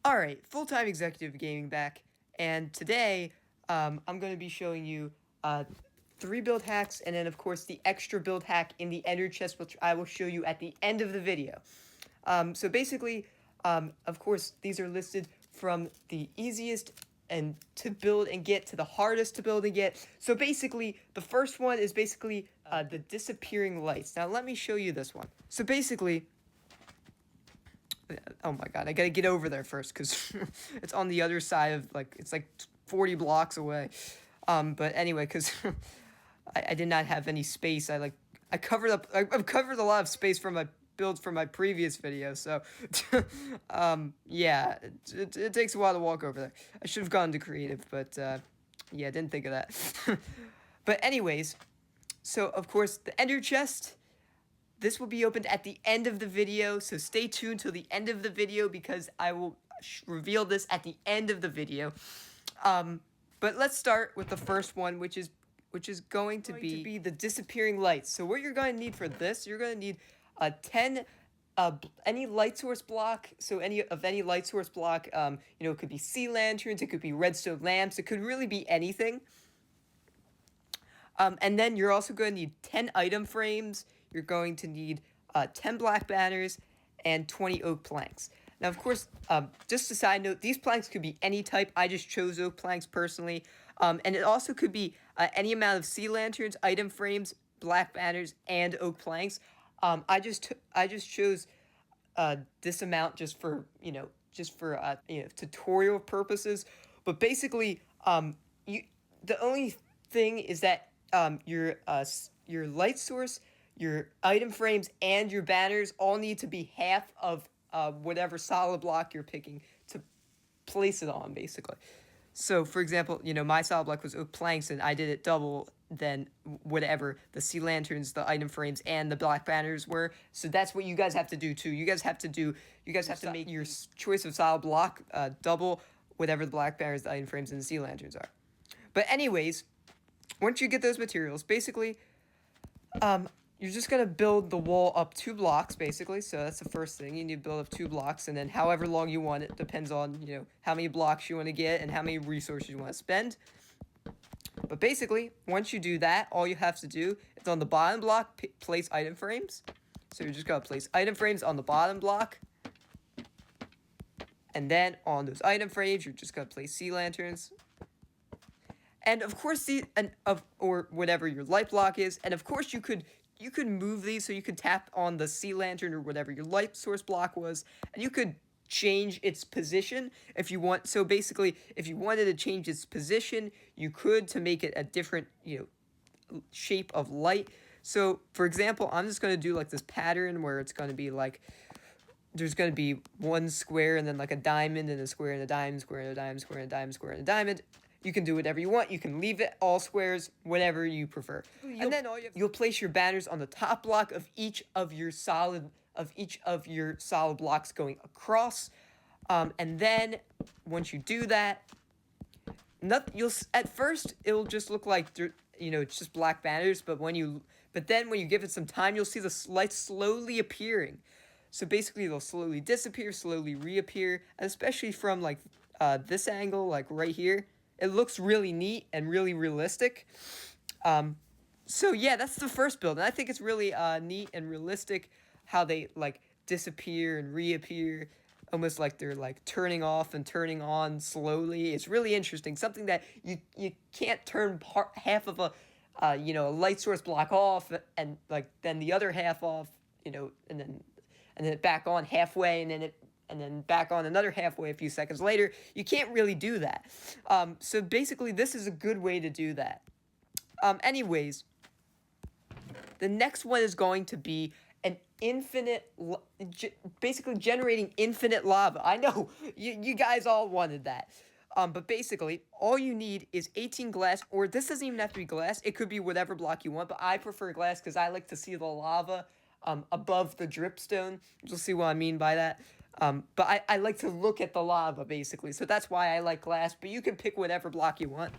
Alright, full-time executive gaming back, and today I'm going to be showing you 3 build hacks, and then of course the extra build hack in the ender chest, which I will show you at the end of the video. So basically, of course, these are listed from the easiest and to build and get to the hardest to build and get. So basically, the first one is basically the disappearing lights. Now let me show you this one. So basically, oh my god, I gotta get over there first, because it's on the other side of, it's like 40 blocks away. But anyway, because I did not have any space. I've covered a lot of space from my build from my previous video, so, yeah, it takes a while to walk over there. I should have gone to creative, but, yeah, didn't think of that. But anyways, so, of course, the ender chest, this will be opened at the end of the video, so stay tuned till the end of the video because I will reveal this at the end of the video. But let's start with the first one, which is going to be the disappearing lights. So what you're going to need for this, you're going to need 10 any light source block. So any light source block, it could be sea lanterns, it could be redstone lamps, it could really be anything. And then you're also going to need 10 item frames. You're going to need 10 black banners and 20 oak planks. Now, of course, just a side note, these planks could be any type. I just chose oak planks personally. And it also could be any amount of sea lanterns, item frames, black banners, and oak planks. I just chose this amount just for tutorial purposes. But basically, the only thing is that your light source, your item frames, and your banners all need to be half of whatever solid block you're picking to place it on, basically. So, for example, my solid block was oak planks, and I did it double than whatever the sea lanterns, the item frames, and the black banners were. So that's what you guys have to do too. You guys have to make your choice of solid block double whatever the black banners, the item frames, and the sea lanterns are. But anyways, once you get those materials, basically, you're just going to build the wall up 2 blocks, basically. So that's the first thing. You need to build up 2 blocks, and then however long you want it depends on, how many blocks you want to get and how many resources you want to spend. But basically, once you do that, all you have to do is on the bottom block, place item frames. So you're just going to place item frames on the bottom block. And then on those item frames, you're just going to place sea lanterns. And of course, or whatever your light block is. And of course, you could move these, so you could tap on the sea lantern or whatever your light source block was, and you could change its position if you want. So basically, if you wanted to change its position, you could, to make it a different, shape of light. So, for example, I'm just going to do like this pattern where it's going to be like, there's going to be one square and then like a diamond and a square and a diamond, square and a diamond, square and a diamond, square and a diamond. You can do whatever you want. You can leave it all squares, whatever you prefer. And then you'll place your banners on the top block of each of your solid blocks going across. And then once you do that, at first it'll just look like it's just black banners. But then when you give it some time, you'll see the lights slowly appearing. So basically, they'll slowly disappear, slowly reappear, and especially from this angle, like right here. It looks really neat and really realistic. So yeah, that's the first build. And I think it's really neat and realistic how they disappear and reappear, almost like they're turning off and turning on slowly. It's really interesting. Something that you can't turn half of a light source block off and then the other half off, and then back on halfway, and then back on another halfway a few seconds later. You can't really do that. So basically, this is a good way to do that. Anyways, the next one is going to be an basically generating infinite lava. I know, you guys all wanted that. But basically, all you need is 18 glass, or this doesn't even have to be glass. It could be whatever block you want, but I prefer glass because I like to see the lava above the dripstone. You'll see what I mean by that. But I like to look at the lava, basically. So that's why I like glass. But you can pick whatever block you want.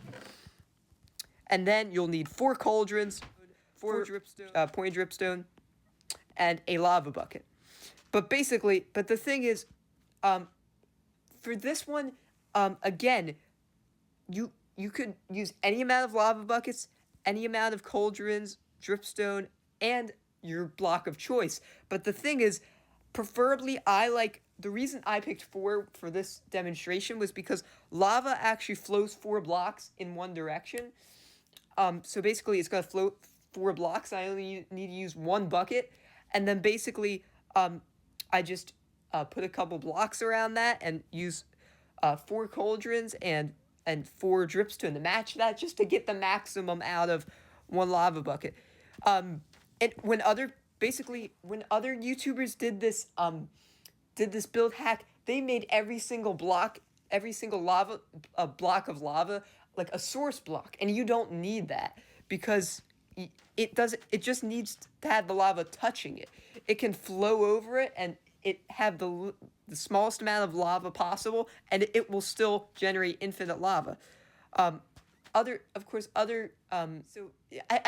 And then you'll need 4 cauldrons, 4 point dripstone, and a lava bucket. But the thing is, for this one, again, you could use any amount of lava buckets, any amount of cauldrons, dripstone, and your block of choice. But the thing is, preferably, the reason I picked 4 for this demonstration was because lava actually flows 4 blocks in one direction. So basically, it's going to float 4 blocks. I only need to use 1 bucket. And then basically, I just put a couple blocks around that and use 4 cauldrons and 4 dripstone to match that, just to get the maximum out of 1 lava bucket. And when other YouTubers did this build hack, they made every single block of lava like a source block, and you don't need that because it just needs to have the lava touching it. It can flow over it and it have the smallest amount of lava possible, and it will still generate infinite lava. So I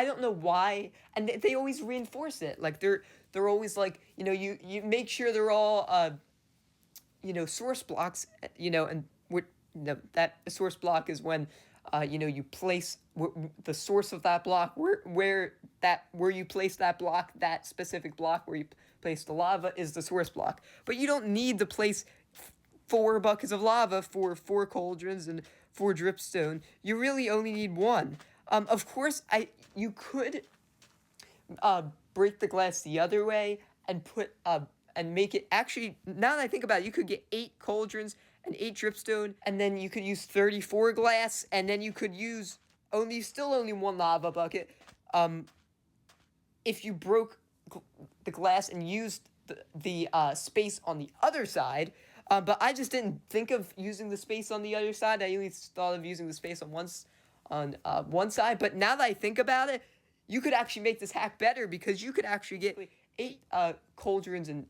don't know why, and they always reinforce it. Like they're always like, you make sure they're all source blocks, and that source block is when you place the source of that block, where you place that block, that specific block where you place the lava is the source block. But you don't need to place 4 buckets of lava for 4 cauldrons and 4 dripstone. You really only need 1. Of course, you could break the glass the other way and put and make it, actually, now that I think about it, you could get 8 cauldrons and 8 dripstone, and then you could use 34 glass, and then you could use only 1 lava bucket. If you broke the glass and used the space on the other side, but I just didn't think of using the space on the other side. I only thought of using the space on one side. But now that I think about it, you could actually make this hack better, because you could actually get 8 cauldrons and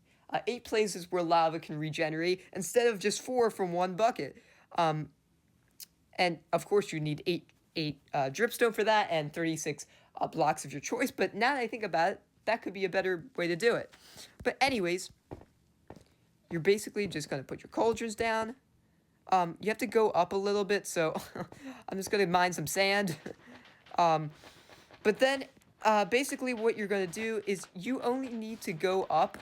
8 places where lava can regenerate instead of just 4 from 1 bucket. And of course, you need 8 dripstone for that and 36 blocks of your choice. But now that I think about it, that could be a better way to do it. But anyways, you're basically just going to put your cauldrons down. You have to go up a little bit, so I'm just going to mine some sand. But then basically what you're going to do is you only need to go up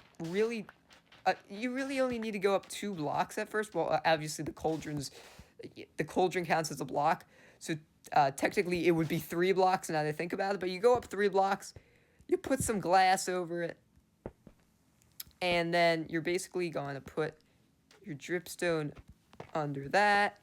you really only need to go up 2 blocks at first. Well, obviously the cauldron counts as a block, so technically it would be 3 blocks now that I think about it. But you go up 3 blocks, you put some glass over it, and then you're basically going to put your dripstone under that.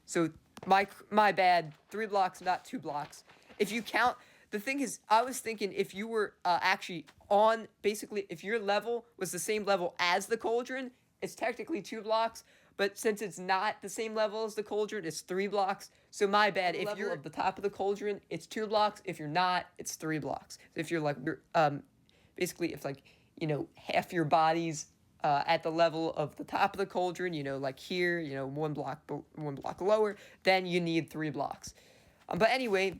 So my bad, 3 blocks, not 2 blocks. If you count, the thing is, I was thinking if you were actually on, basically, if your level was the same level as the cauldron, it's technically 2 blocks. But since it's not the same level as the cauldron, it's 3 blocks. So my bad, if you're at the top of the cauldron, it's 2 blocks. If you're not, it's 3 blocks. So if you're like, basically, if like, half your body's at the level of the top of the cauldron, like here, 1 block lower, then you need 3 blocks. But anyway,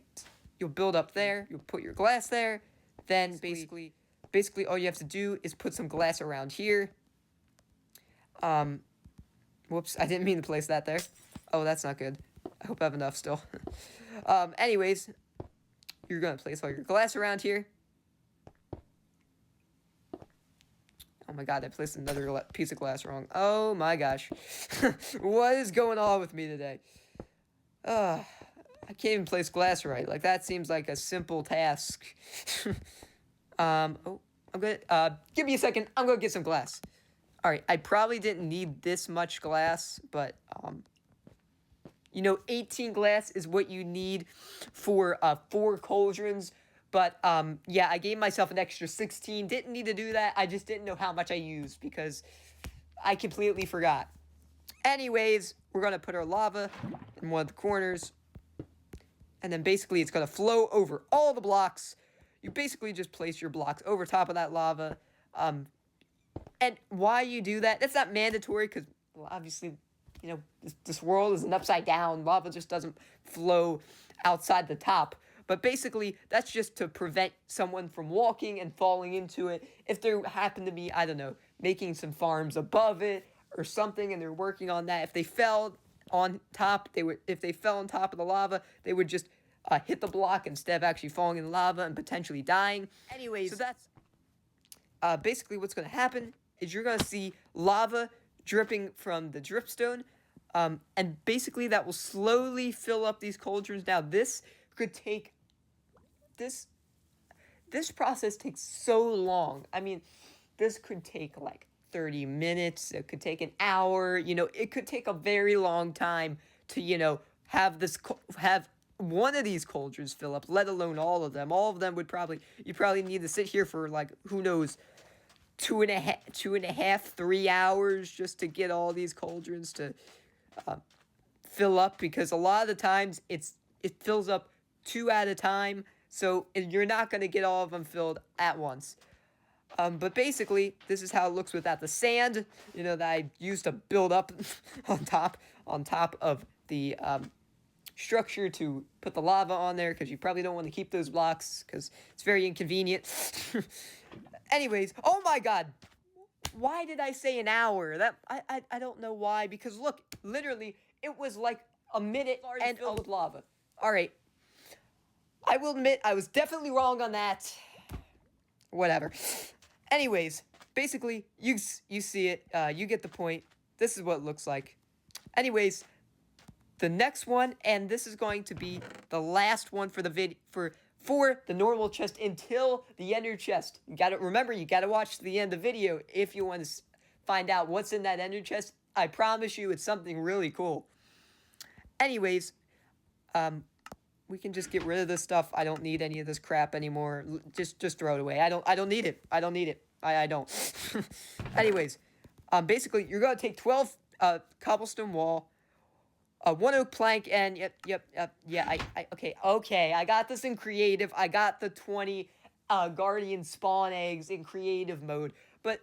you'll build up there, you'll put your glass there, then basically all you have to do is put some glass around here. Whoops, I didn't mean to place that there. Oh, that's not good. I hope I have enough still. Anyways, you're going to place all your glass around here. Oh my god, I placed another piece of glass wrong. Oh my gosh. What is going on with me today? I can't even place glass right. Like, that seems like a simple task. I'm gonna, give me a second. I'm gonna get some glass. Alright, I probably didn't need this much glass, but, 18 glass is what you need for, 4 cauldrons. But, yeah, I gave myself an extra 16. Didn't need to do that. I just didn't know how much I used because I completely forgot. Anyways, we're going to put our lava in one of the corners. And then basically it's going to flow over all the blocks. You basically just place your blocks over top of that lava. And why you do that, that's not mandatory because, well, obviously, this world is an upside down. Lava just doesn't flow outside the top. But basically, that's just to prevent someone from walking and falling into it. If there happened to be, I don't know, making some farms above it, or something, and they're working on that. If they fell on top, if they fell on top of the lava, they would just hit the block instead of actually falling in the lava and potentially dying. Anyways, so that's basically what's going to happen is you're going to see lava dripping from the dripstone, and basically that will slowly fill up these cauldrons. Now this could take this process takes so long. I mean, this could take like 30 minutes. It could take an hour. It could take a very long time to, have one of these cauldrons fill up, let alone all of them. All of them you probably need to sit here for like, who knows, 2.5, 3 hours just to get all these cauldrons to fill up, because a lot of the times it fills up 2 at a time. So you're not going to get all of them filled at once. But basically, this is how it looks without the sand, that I used to build up on top of the structure to put the lava on there, because you probably don't want to keep those blocks, because it's very inconvenient. Anyways, oh my god! Why did I say an hour? I don't know why, because look, literally, it was like a minute and filled with lava. Alright. I will admit, I was definitely wrong on that. Whatever. Anyways, basically, you see it. You get the point. This is what it looks like. Anyways, the next one, and this is going to be the last one for the video, for the normal chest until the ender chest. You gotta watch to the end of the video if you want to find out what's in that ender chest. I promise you, it's something really cool. Anyways, we can just get rid of this stuff. I don't need any of this crap anymore. Just throw it away. I don't need it. I don't need it. I don't. Anyways, basically, you're gonna take 12 cobblestone wall, 1 oak plank, and yeah. Okay. I got this in creative. I got the 20 guardian spawn eggs in creative mode, but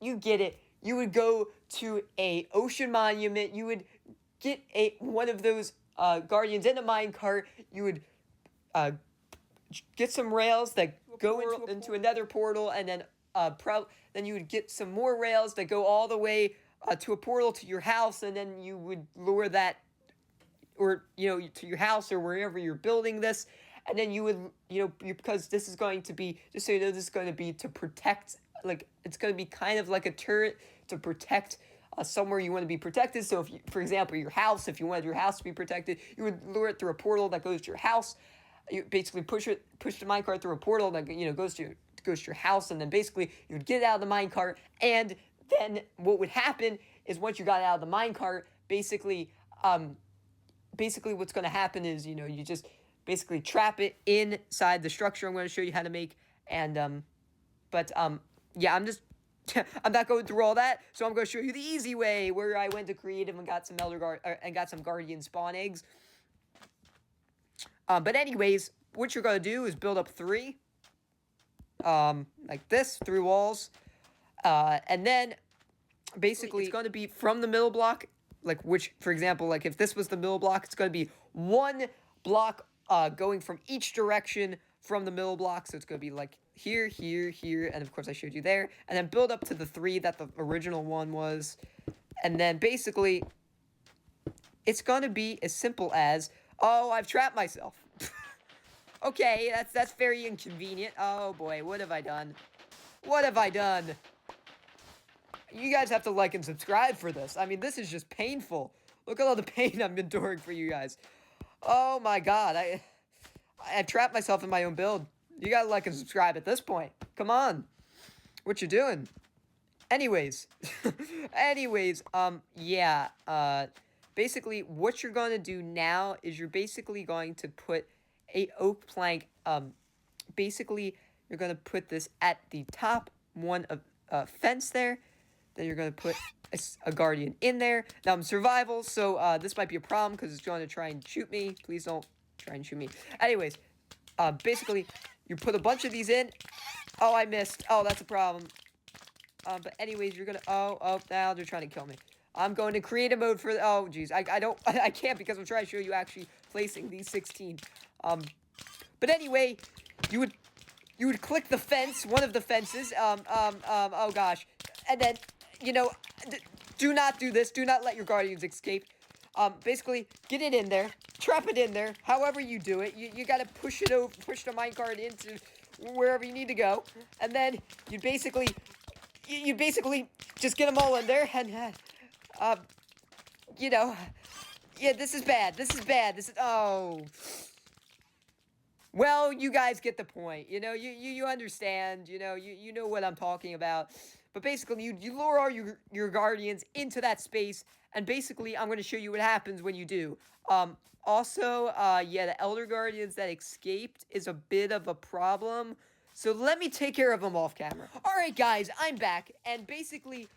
you get it. You would go to a ocean monument. You would get one of those guardians in a minecart. You would get some rails that go into another portal, and then then you would get some more rails that go all the way to a portal to your house, and then you would lure that, or to your house or wherever you're building this, and then you would because this is going to be, just so you know, this is going to be to protect, like, it's going to be kind of like a turret to protect somewhere you want to be protected. So if you, for example, your house, if you wanted your house to be protected, you would lure it through a portal that goes to your house. You basically push the minecart through a portal that goes to your house, and then basically you would get it out of the minecart, and then what would happen is once you got it out of the minecart, basically what's going to happen is you just basically trap it inside the structure I'm going to show you how to make, and yeah, I'm not going through all that, so I'm going to show you the easy way, where I went to creative and got some guardian spawn eggs. But anyways, what you're going to do is build up 3, like this, 3 walls, and then basically it's going to be from the middle block, for example, like if this was the middle block, it's going to be 1 block going from each direction from the middle block, so it's going to be like here, and of course I showed you there, and then build up to the 3 that the original one was, and then basically it's going to be as simple as, oh, I've trapped myself. Okay, that's very inconvenient. Oh boy, what have I done? What have I done? You guys have to like and subscribe for this. I mean, this is just painful. Look at all the pain I'm enduring for you guys. Oh my god, I trapped myself in my own build. You gotta like and subscribe at this point. Come on. What you doing? Anyways. Yeah. Basically, what you're going to do now is you're basically going to put a oak plank. Basically, you're going to put this at the top one of fence there. Then you're going to put a guardian in there. Now, I'm survival, so this might be a problem because it's going to try and shoot me. Please don't try and shoot me. Anyways, basically, you put a bunch of these in. Oh, I missed. Oh, that's a problem. But anyways, you're going to... Oh, now they're trying to kill me. I'm going to creative mode for... Oh, jeez. I can't because I'm trying to show you actually placing these 16. But anyway, you would click the fence, one of the fences. Oh, gosh. And then, Do not do this. Do not let your guardians escape. Basically, get it in there. Trap it in there. However you do it. You gotta push it over, push the minecart into wherever you need to go. And then you basically just get them all in there. And, you know, yeah, this is bad. This is bad. This is, oh. Well, you guys get the point. You know, you understand. You know, you know what I'm talking about. But basically, you lure all your guardians into that space, and basically, I'm going to show you what happens when you do. Also, yeah, the Elder Guardians that escaped is a bit of a problem. So let me take care of them off camera. Alright, guys, I'm back, and basically,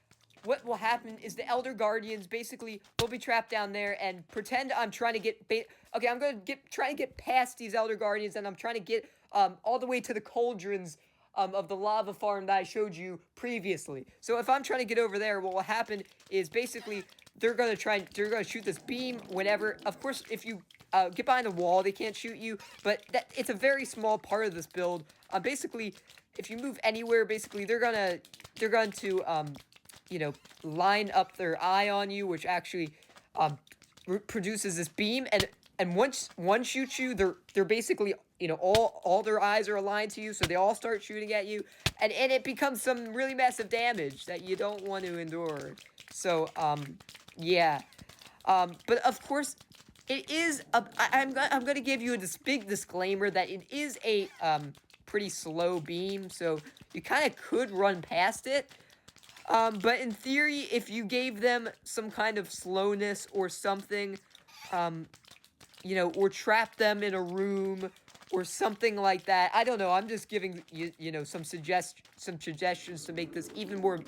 what will happen is the Elder Guardians basically will be trapped down there and pretend I'm trying to get... Okay, I'm going to try to get past these Elder Guardians, and I'm trying to get all the way to the cauldrons of the lava farm that I showed you previously. So if I'm trying to get over there, what will happen is basically they're going to shoot this beam whenever. Of course, if you get behind the wall, they can't shoot you, but it's a very small part of this build. Basically, if you move anywhere, basically they're going to you know, line up their eye on you, which actually produces this beam, and once one shoots you, they're basically, you know, all their eyes are aligned to you, so they all start shooting at you, and it becomes some really massive damage that you don't want to endure. So yeah, but of course it is I'm gonna give you this big disclaimer that it is a pretty slow beam, so you kind of could run past it. But in theory, if you gave them some kind of slowness or something, you know, or trapped them in a room or something like that, I don't know, I'm just giving you know, some suggestions to make this even more,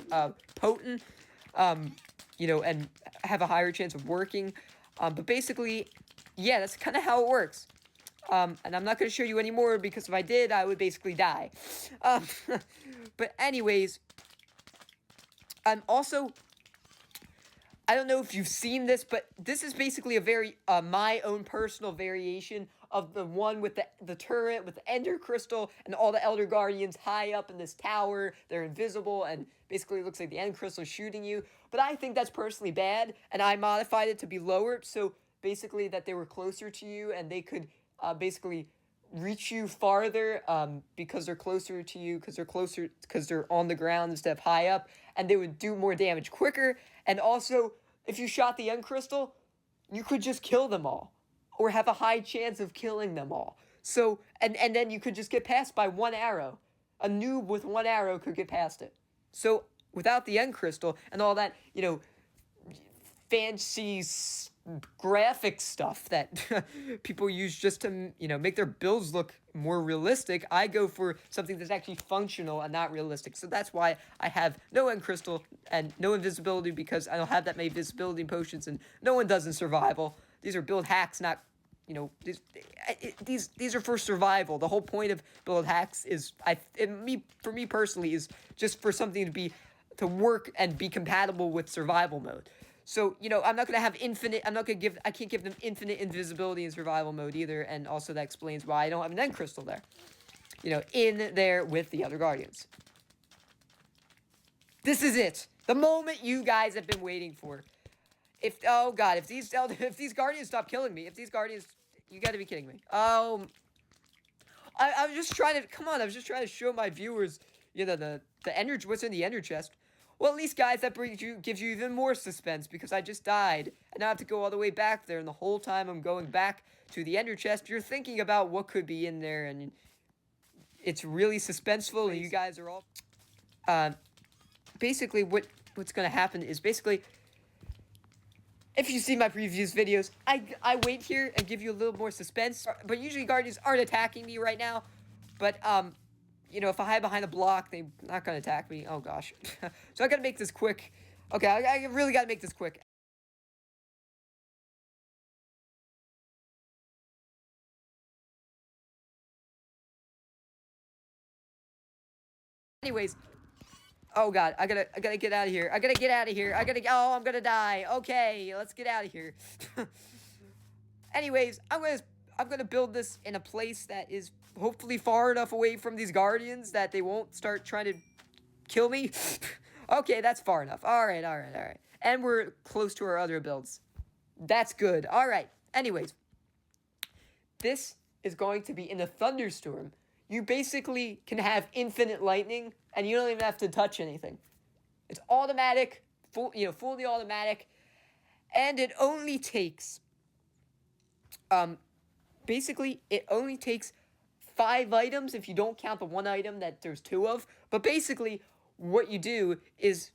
potent, you know, and have a higher chance of working, but basically, yeah, that's kind of how it works. And I'm not going to show you anymore, because if I did, I would basically die. But anyways, also, I don't know if you've seen this, but this is basically a very, my own personal variation of the one with the turret, with the Ender Crystal, and all the Elder Guardians high up in this tower. They're invisible, and basically it looks like the Ender Crystal is shooting you. But I think that's personally bad, and I modified it to be lower, so basically that they were closer to you, and they could, basically reach you farther, because they're closer to you, because they're on the ground instead of high up, and they would do more damage quicker. And also, if you shot the End Crystal, you could just kill them all, or have a high chance of killing them all. So, and then you could just get past by one arrow. A noob with one arrow could get past it. So, without the End Crystal and all that, you know, fancy graphic stuff that people use just to, you know, make their builds look more realistic, I go for something that's actually functional and not realistic. So that's why I have no End Crystal and no invisibility, because I don't have that many visibility potions, and no one does in survival. These are build hacks, not, you know, these are for survival. The whole point of build hacks is, for me personally, is just for something to work and be compatible with survival mode. So, you know, I'm not going to have I can't give them infinite invisibility in survival mode either, and also that explains why I don't have an End Crystal there. You know, in there with the other Guardians. This is it. The moment you guys have been waiting for. Oh god, if these Guardians stop killing me, you gotta be kidding me. I'm just trying to, come on, I was just trying to show my viewers, you know, the what's in the Ender chest. Well, at least, guys, that gives you even more suspense, because I just died, and I have to go all the way back there, and the whole time I'm going back to the Ender chest, you're thinking about what could be in there, and it's really suspenseful, and you guys are all... Basically, what's going to happen is, basically, if you see my previous videos, I wait here and give you a little more suspense, but usually Guardians aren't attacking me right now, but, you know, if I hide behind a block, they're not going to attack me. Oh, gosh. So I got to make this quick. Okay, I really got to make this quick. Anyways. Oh, God. I gotta get out of here. I'm gonna die. Okay, let's get out of here. Anyways, I'm gonna build this in a place that is hopefully far enough away from these Guardians that they won't start trying to kill me. Okay, that's far enough. Alright. And we're close to our other builds. That's good. All right. Anyways, this is going to be in a thunderstorm. You basically can have infinite lightning, and you don't even have to touch anything. It's automatic, fully automatic, and it only takes, basically, it only takes 5 items if you don't count the one item that there's 2 of. But basically, what you do is,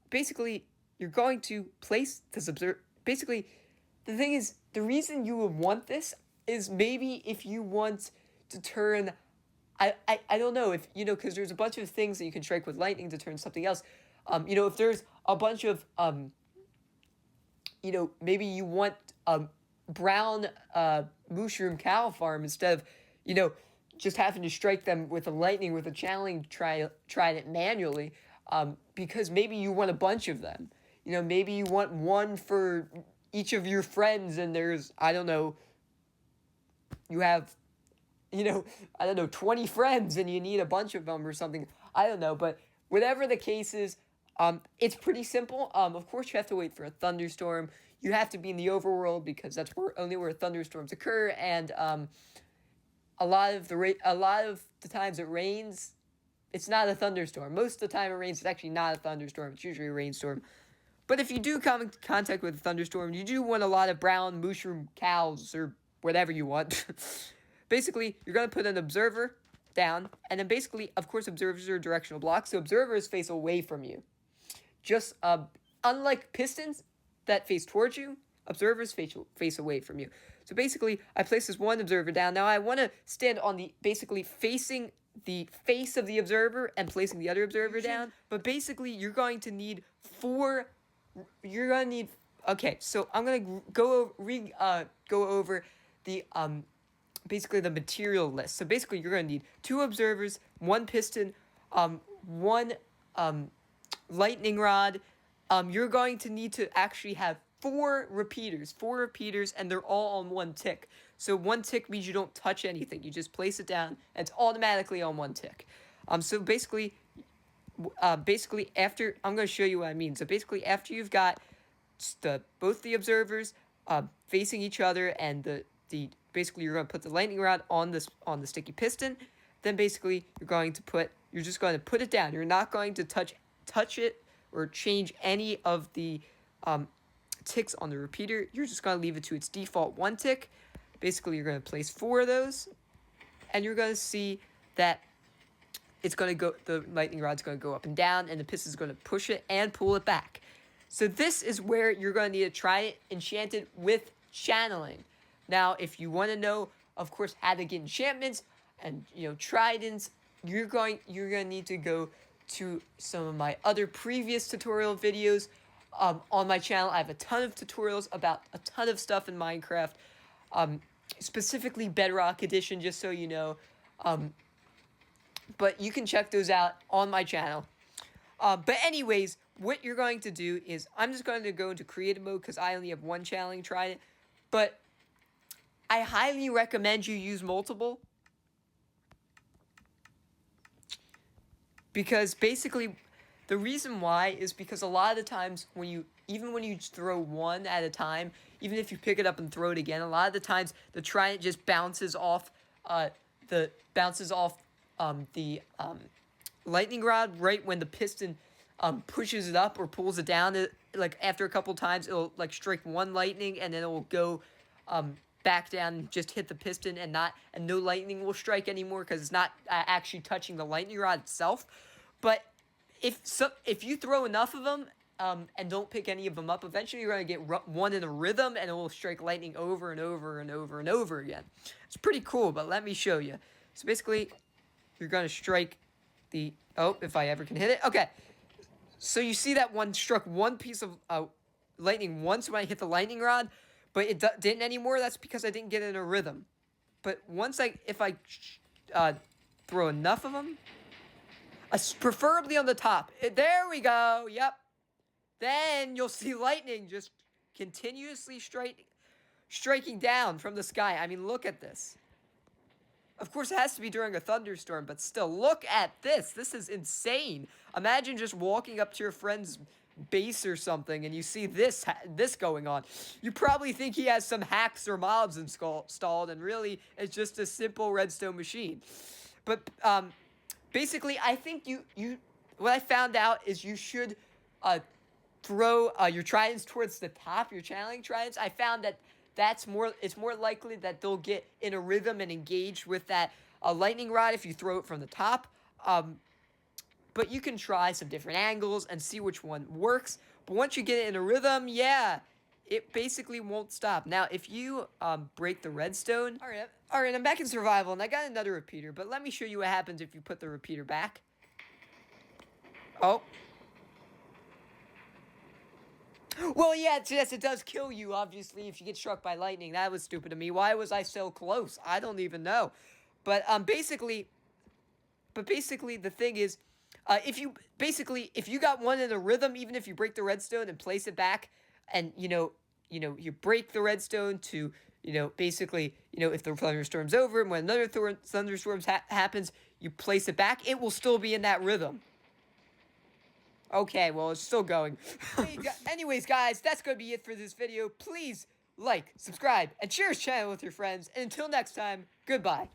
basically, you're going to place this observer. Basically, the thing is, the reason you would want this is maybe if you want to turn, I don't know, if, because there's a bunch of things that you can strike with lightning to turn something else. If there's a bunch of, maybe you want brown mushroom cow farm instead of, just having to strike them with a lightning with a channeling trident manually, because maybe you want a bunch of them. Maybe you want one for each of your friends, and there's, I don't know, you have, 20 friends, and you need a bunch of them or something. I don't know, but whatever the case is, it's pretty simple. Of course, you have to wait for a thunderstorm. You have to be in the overworld because that's only where thunderstorms occur, and a lot of the times it rains, it's not a thunderstorm. Most of the time it rains, it's actually not a thunderstorm. It's usually a rainstorm. But if you do come in contact with a thunderstorm, you do want a lot of brown mushroom cows or whatever you want. Basically, you're going to put an observer down, and then basically, of course, observers are directional blocks, so observers face away from you. Just unlike pistons that face towards you, observers face away from you. So basically, I place this one observer down. Now I want to stand on basically facing the face of the observer and placing the other observer down. But basically, you're going to need 4. You're going to need. Okay, so I'm going to go over the basically the material list. So basically, you're going to need 2 observers, 1 piston, 1 lightning rod. You're going to need to actually have 4 repeaters, and they're all on 1 tick. So 1 tick means you don't touch anything. You just place it down, and it's automatically on 1 tick. So basically after, I'm going to show you what I mean. So basically, after you've got both the observers facing each other, and the basically you're going to put the lightning rod on the sticky piston. Then basically you're just going to put it down. You're not going to touch it or change any of the ticks on the repeater. You're just going to leave it to its default 1 tick. Basically, you're going to place 4 of those, and you're going to see that the lightning rod's going to go up and down, and the piston's going to push it and pull it back. So this is where you're going to need to try it enchanted with channeling. Now, if you want to know, of course, how to get enchantments and tridents, you're going to need to go to some of my other previous tutorial videos on my channel. I have a ton of tutorials about a ton of stuff in Minecraft, specifically Bedrock Edition, just so you know. But you can check those out on my channel. But anyways, what you're going to do is, I'm just going to go into creative mode because I only have 1 channeling trident. But I highly recommend you use multiple, because basically the reason why is because a lot of the times even when you throw 1 at a time, even if you pick it up and throw it again, a lot of the times the trident just bounces off the lightning rod right when the piston pushes it up or pulls it down. Like after a couple times, it'll like strike 1 lightning, and then it will go back down and just hit the piston, and no lightning will strike anymore because it's not actually touching the lightning rod itself. But if you throw enough of them and don't pick any of them up, eventually you're going to get 1 in a rhythm, and it will strike lightning over and over and over and over again. It's pretty cool, but let me show you. So basically, you're going to strike if I ever can hit it. Okay, so you see that one struck 1 piece of lightning once when I hit the lightning rod, but it didn't anymore. That's because I didn't get in a rhythm. But if I throw enough of them, preferably on the top. There we go. Yep. Then you'll see lightning just continuously striking down from the sky. I mean, look at this. Of course, it has to be during a thunderstorm, but still, look at this. This is insane. Imagine just walking up to your friend's base or something, and you see this going on, you probably think he has some hacks or mobs installed, and really it's just a simple redstone machine. But basically, I think you what I found out is you should throw your tridents towards the top, your channeling tridents. I found that it's more likely that they'll get in a rhythm and engage with that lightning rod if you throw it from the top. But you can try some different angles and see which one works. But once you get it in a rhythm, yeah, it basically won't stop. Now, if you break the redstone... All right, I'm back in survival, and I got another repeater. But let me show you what happens if you put the repeater back. Oh. Well, yes, it does kill you, obviously, if you get struck by lightning. That was stupid of me. Why was I so close? I don't even know. But basically, the thing is... if you got one in a rhythm, even if you break the redstone and place it back, and you break the redstone to basically if the thunderstorm's over and when another thunderstorm happens, you place it back, it will still be in that rhythm. Okay, well, it's still going. Anyways, guys, that's gonna be it for this video. Please like, subscribe, and share this channel with your friends. And until next time, goodbye.